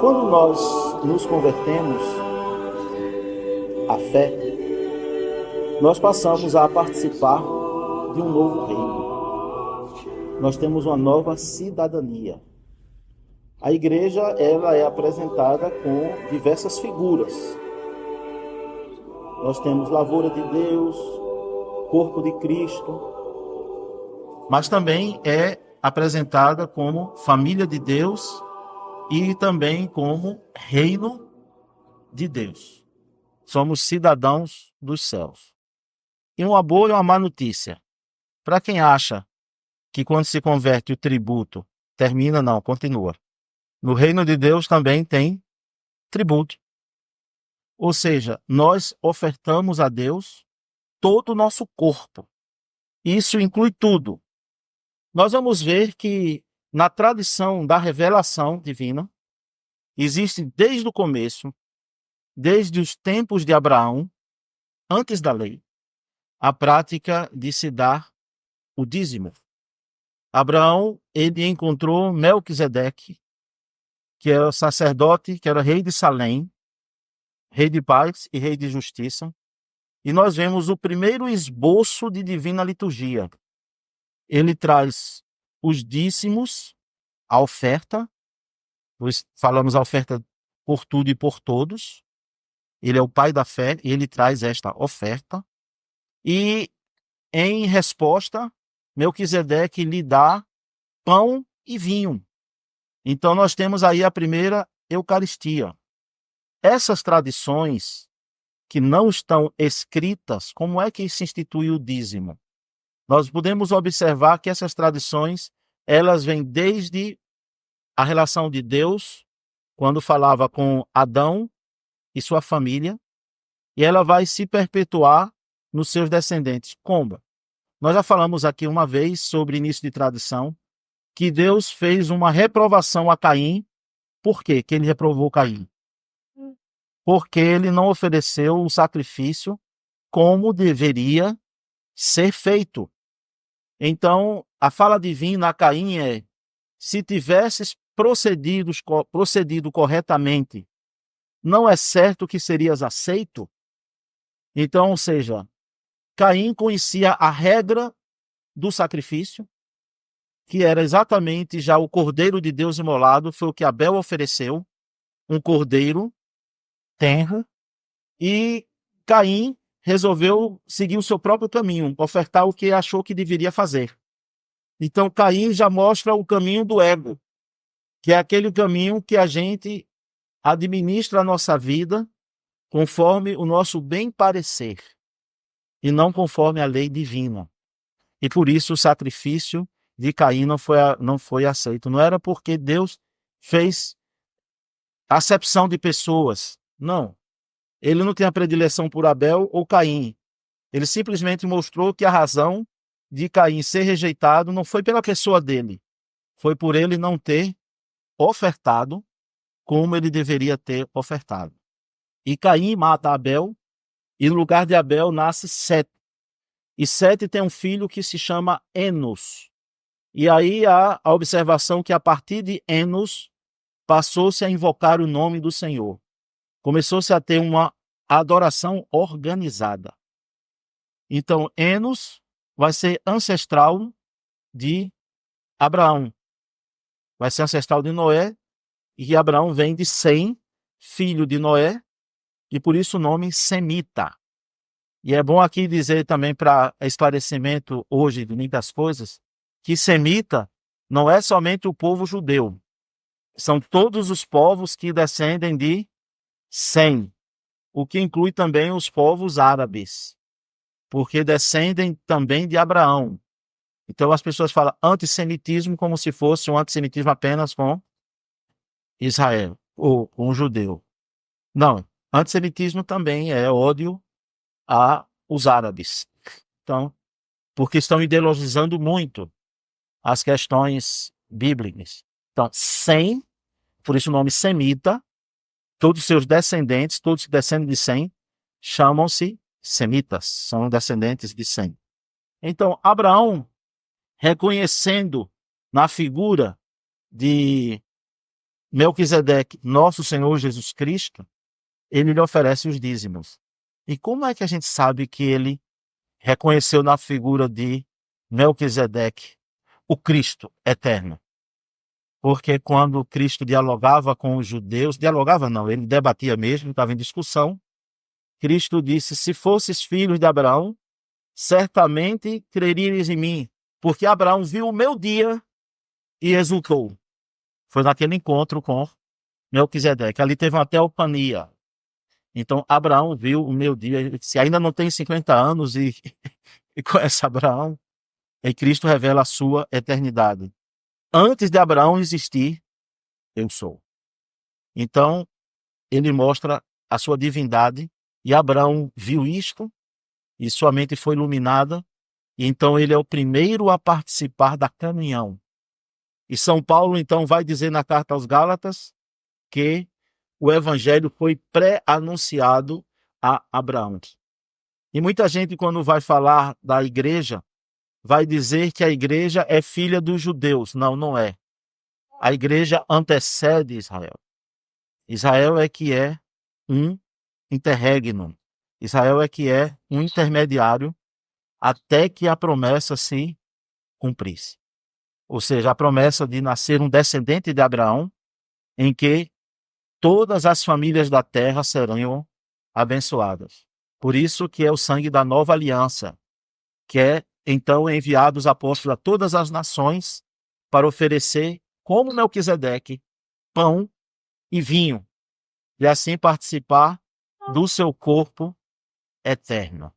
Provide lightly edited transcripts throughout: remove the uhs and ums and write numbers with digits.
Quando nós nos convertemos à fé, nós passamos a participar de um novo reino. Nós temos uma nova cidadania. A igreja, ela é apresentada com diversas figuras. Nós temos lavoura de Deus, corpo de Cristo, mas também é apresentada como família de Deus e também como reino de Deus. Somos cidadãos dos céus. E uma boa e uma má notícia. Para quem acha que quando se converte o tributo termina, não, continua. No reino de Deus também tem tributo. Ou seja, nós ofertamos a Deus todo o nosso corpo. Isso inclui tudo. Nós vamos ver que na tradição da revelação divina, existe desde o começo, desde os tempos de Abraão, antes da lei, a prática de se dar o dízimo. Abraão, ele encontrou Melquisedeque, que era sacerdote, que era rei de Salém, rei de paz e rei de justiça. E nós vemos o primeiro esboço de divina liturgia. Ele traz os dízimos, a oferta, falamos a oferta por tudo e por todos. Ele é o pai da fé e ele traz esta oferta. E, em resposta, Melquisedeque lhe dá pão e vinho. Então, nós temos aí a primeira Eucaristia. Essas tradições que não estão escritas, como é que se institui o dízimo? Nós podemos observar que essas tradições, elas vêm desde a relação de Deus, quando falava com Adão e sua família, e ela vai se perpetuar nos seus descendentes. Como? Nós já falamos aqui uma vez sobre início de tradição, que Deus fez uma reprovação a Caim. Por quê que ele reprovou Caim? Porque ele não ofereceu o sacrifício como deveria ser feito. Então, a fala divina a Caim é: se tivesses procedido corretamente, não é certo que serias aceito? Então, ou seja, Caim conhecia a regra do sacrifício, que era exatamente já o cordeiro de Deus imolado, foi o que Abel ofereceu, um cordeiro tenro, e Caim resolveu seguir o seu próprio caminho, ofertar o que achou que deveria fazer. Então, Caim já mostra o caminho do ego, que é aquele caminho que a gente administra a nossa vida conforme o nosso bem parecer, e não conforme a lei divina. E por isso o sacrifício de Caim não foi aceito. Não era porque Deus fez acepção de pessoas. Não. Ele não tem a predileção por Abel ou Caim. Ele simplesmente mostrou que a razão de Caim ser rejeitado não foi pela pessoa dele, foi por ele não ter ofertado como ele deveria ter ofertado. E Caim mata Abel, e no lugar de Abel nasce Sete. E Sete tem um filho que se chama Enos. E aí há a observação que a partir de Enos passou-se a invocar o nome do Senhor. Começou-se a ter uma adoração organizada. Então, Enos vai ser ancestral de Abraão. Vai ser ancestral de Noé, e Abraão vem de Sem, filho de Noé, e por isso o nome Semita. E é bom aqui dizer também, para esclarecimento hoje de muitas coisas, que Semita não é somente o povo judeu, são todos os povos que descendem de Sem, o que inclui também os povos árabes, porque descendem também de Abraão. Então as pessoas falam antissemitismo como se fosse um antissemitismo apenas com Israel, ou com o judeu. Não, antissemitismo também é ódio aos árabes. Então, porque estão ideologizando muito as questões bíblicas. Então, Sem, por isso o nome semita, todos os seus descendentes, todos que descendem de Sem, chamam-se semitas, são descendentes de Sem. Então, Abraão, reconhecendo na figura de Melquisedeque, nosso Senhor Jesus Cristo, ele lhe oferece os dízimos. E como é que a gente sabe que ele reconheceu na figura de Melquisedeque o Cristo eterno? Porque quando Cristo dialogava com os judeus, dialogava não, ele debatia mesmo, estava em discussão, Cristo disse, se fosses filhos de Abraão, certamente creríeis em mim, porque Abraão viu o meu dia e exultou. Foi naquele encontro com Melquisedeque. Ali teve uma teofania. Então, Abraão viu o meu dia. Se ainda não tem 50 anos e conhece Abraão, e Cristo revela a sua eternidade. Antes de Abraão existir, eu sou. Então, ele mostra a sua divindade, e Abraão viu isto, e sua mente foi iluminada, e então ele é o primeiro a participar da comunhão. E São Paulo, então, vai dizer na carta aos Gálatas que o evangelho foi pré-anunciado a Abraão. E muita gente, quando vai falar da igreja, vai dizer que a igreja é filha dos judeus. Não, não é. A igreja antecede Israel. Israel é que é um interregnum. Israel é que é um intermediário até que a promessa se cumprisse. Ou seja, a promessa de nascer um descendente de Abraão, em que todas as famílias da terra serão abençoadas. Por isso que é o sangue da nova aliança, que é então enviado os apóstolos a todas as nações para oferecer, como Melquisedeque, pão e vinho, e assim participar do seu corpo eterno.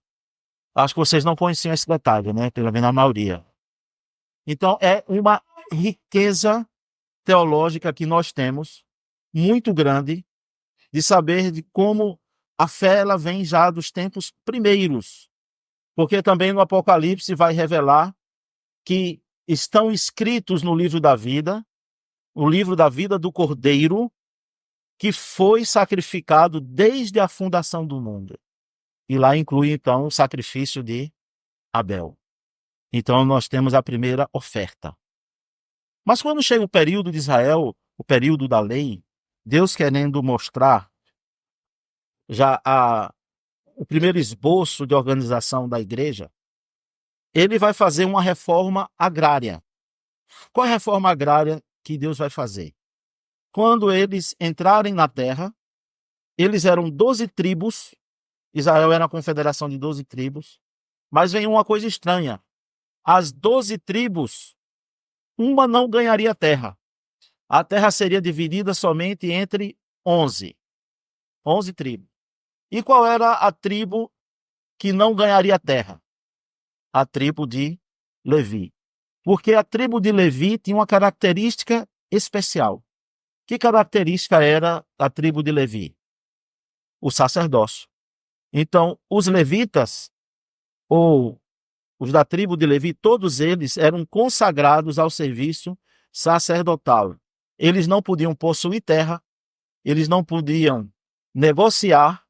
Acho que vocês não conheciam esse detalhe, né? Pelo menos a maioria. Então, é uma riqueza teológica que nós temos, muito grande, de saber de como a fé ela vem já dos tempos primeiros. Porque também no Apocalipse vai revelar que estão escritos no livro da vida, o livro da vida do Cordeiro, que foi sacrificado desde a fundação do mundo. E lá inclui, então, o sacrifício de Abel. Então, nós temos a primeira oferta. Mas quando chega o período de Israel, o período da lei, Deus querendo mostrar já o primeiro esboço de organização da igreja, ele vai fazer uma reforma agrária. Qual é a reforma agrária que Deus vai fazer? Quando eles entrarem na terra, eles eram 12 tribos, Israel era uma confederação de 12 tribos, mas vem uma coisa estranha. As 12 tribos, uma não ganharia terra. A terra seria dividida somente entre 11. 11 tribos. E qual era a tribo que não ganharia terra? A tribo de Levi. Porque a tribo de Levi tinha uma característica especial. Que característica era a tribo de Levi? O sacerdócio. Então, os levitas, ou os da tribo de Levi, todos eles eram consagrados ao serviço sacerdotal. Eles não podiam possuir terra, eles não podiam negociar,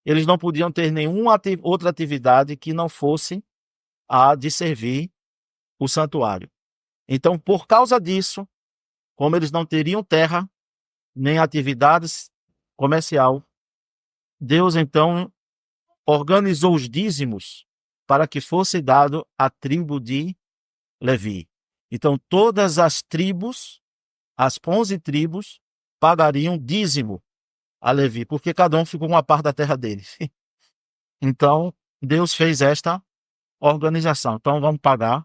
eles não podiam ter nenhuma outra atividade que não fosse a de servir o santuário. Então, por causa disso, como eles não teriam terra, nem atividades comercial, Deus então organizou os dízimos para que fosse dado à tribo de Levi. Então, todas as tribos, as 11 tribos, pagariam dízimo a Levi, porque cada um ficou com uma parte da terra deles. Então, Deus fez esta organização. Então, vamos pagar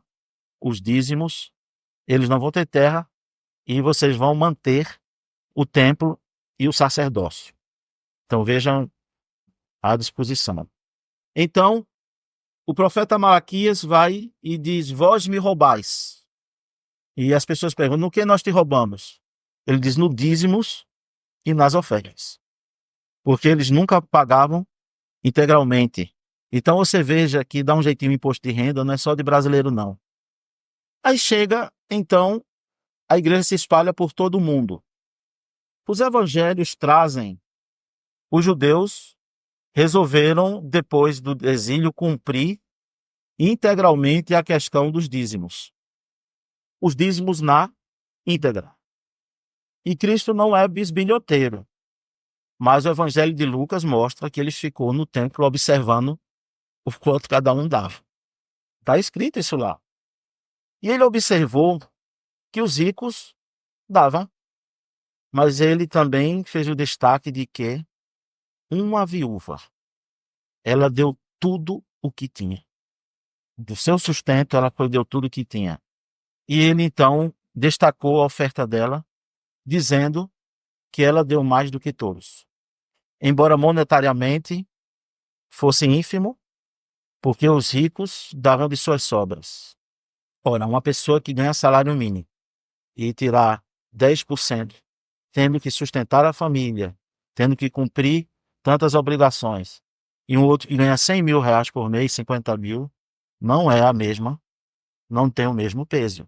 os dízimos, eles não vão ter terra, e vocês vão manter o templo e o sacerdócio. Então, vejam a disposição. Então, o profeta Malaquias vai e diz, vós me roubais. E as pessoas perguntam, no que nós te roubamos? Ele diz, no dízimos e nas ofertas. Porque eles nunca pagavam integralmente. Então você veja que dá um jeitinho de imposto de renda, não é só de brasileiro não. Aí chega, então, a igreja se espalha por todo o mundo. Os evangelhos trazem, os judeus resolveram, depois do exílio, cumprir integralmente a questão dos dízimos. Os dízimos na íntegra. E Cristo não é bisbilhoteiro, mas o Evangelho de Lucas mostra que ele ficou no templo observando o quanto cada um dava. Está escrito isso lá. E ele observou que os ricos davam, mas ele também fez o destaque de que uma viúva, ela deu tudo o que tinha. Do seu sustento, ela deu tudo o que tinha. E ele, então, destacou a oferta dela, dizendo que ela deu mais do que todos. Embora monetariamente fosse ínfimo, porque os ricos davam de suas sobras. Ora, uma pessoa que ganha salário mínimo e tirar 10%, tendo que sustentar a família, tendo que cumprir tantas obrigações, e um outro que ganha 100 mil reais por mês, 50 mil, não é a mesma, não tem o mesmo peso.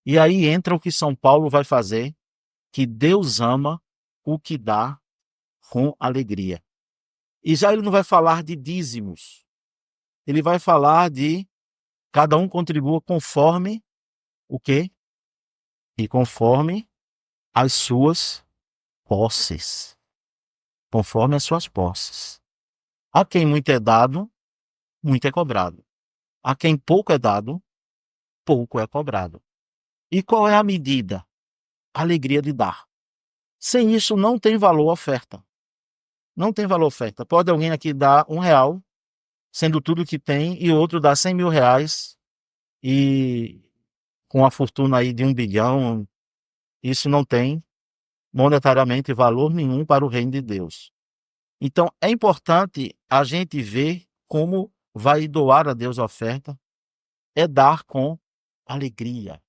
E aí entra o que São Paulo vai fazer, que Deus ama o que dá com alegria. E já ele não vai falar de dízimos, ele vai falar de cada um contribua conforme o quê? E conforme as suas posses. Conforme as suas posses. A quem muito é dado, muito é cobrado. A quem pouco é dado, pouco é cobrado. E qual é a medida? A alegria de dar. Sem isso não tem valor a oferta. Não tem valor a oferta. Pode alguém aqui dar R$ 1, sendo tudo que tem, e outro dar 100 mil reais e com a fortuna aí de 1 bilhão. Isso não tem monetariamente valor nenhum para o reino de Deus. Então, é importante a gente ver como vai doar a Deus a oferta, é dar com alegria.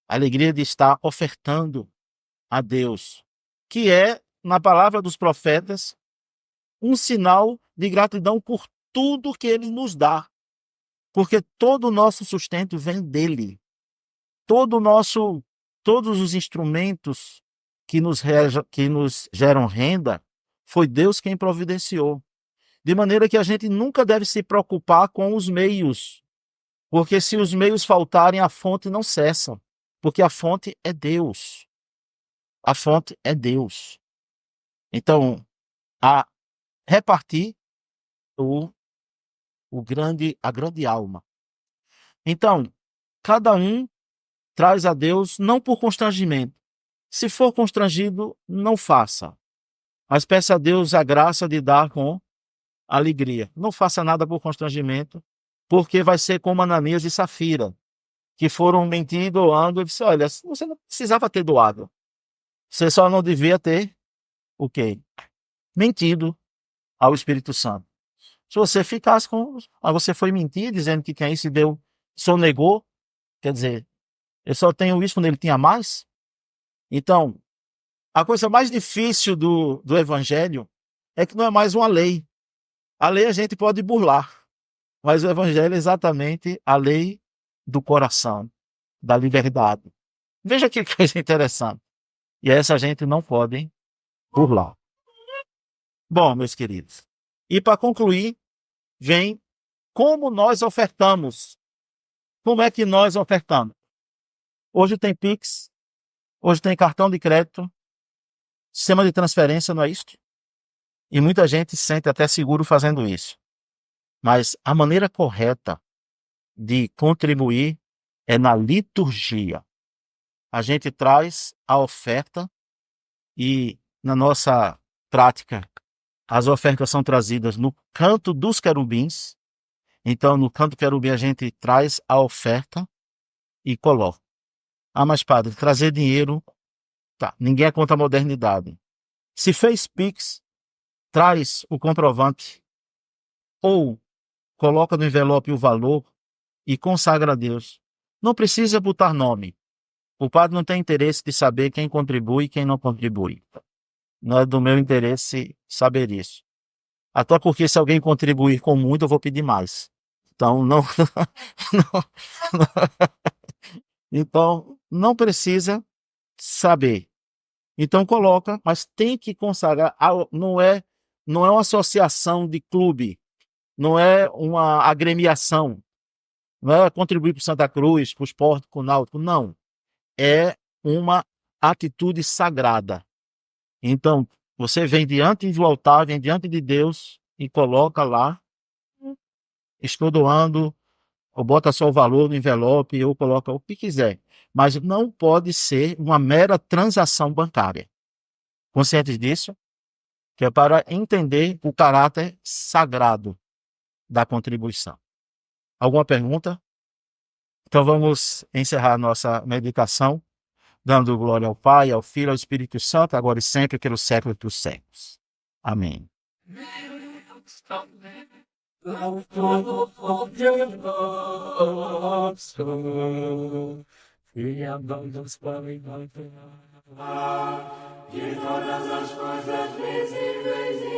Alegria de estar ofertando a Deus, que é, na palavra dos profetas, um sinal de gratidão por tudo que Ele nos dá, porque todo o nosso sustento vem dEle. Todos os instrumentos que nos geram renda, foi Deus quem providenciou. De maneira que a gente nunca deve se preocupar com os meios, porque se os meios faltarem, a fonte não cessa, porque a fonte é Deus. A fonte é Deus. Então, a repartir o, a grande alma. Então, cada um traz a Deus não por constrangimento. Se for constrangido, não faça. Mas peça a Deus a graça de dar com alegria. Não faça nada por constrangimento, porque vai ser como Ananias e Safira, que foram mentir doando. Eu disse, olha, você não precisava ter doado. Você só não devia ter o quê? Mentido ao Espírito Santo. Se você ficasse com... você foi mentir, dizendo que quem se deu, sonegou, quer dizer, eu só tenho isso quando ele tinha mais. Então, a coisa mais difícil do Evangelho é que não é mais uma lei. A lei a gente pode burlar, mas o Evangelho é exatamente a lei do coração, da liberdade. Veja que coisa interessante. E essa a gente não pode burlar. Bom, meus queridos, e para concluir, vem como nós ofertamos. Como é que nós ofertamos? Hoje tem Pix, hoje tem cartão de crédito, sistema de transferência, não é isso? E muita gente se sente até seguro fazendo isso. Mas a maneira correta de contribuir é na liturgia. A gente traz a oferta e na nossa prática as ofertas são trazidas no canto dos querubins. Então, no canto do querubim a gente traz a oferta e coloca. Ah, mas padre, trazer dinheiro, tá, ninguém é contra a modernidade. Se fez Pix, traz o comprovante ou coloca no envelope o valor e consagra a Deus. Não precisa botar nome. O padre não tem interesse de saber quem contribui e quem não contribui. Não é do meu interesse saber isso. Até porque se alguém contribuir com muito, eu vou pedir mais. Então, não, então, não precisa saber. Então, coloca, mas tem que consagrar. Não é uma associação de clube, não é uma agremiação, não é contribuir para o Santa Cruz, para o Sport, para o Náutico, não. É uma atitude sagrada. Então, você vem diante do altar, vem diante de Deus e coloca lá, estou doando, ou bota só o valor no envelope, ou coloca o que quiser. Mas não pode ser uma mera transação bancária. Conscientes disso? Que é para entender o caráter sagrado da contribuição. Alguma pergunta? Então vamos encerrar nossa meditação, dando glória ao Pai, ao Filho, ao Espírito Santo, agora e sempre, pelos séculos dos séculos. Amém. De todas as coisas visíveis e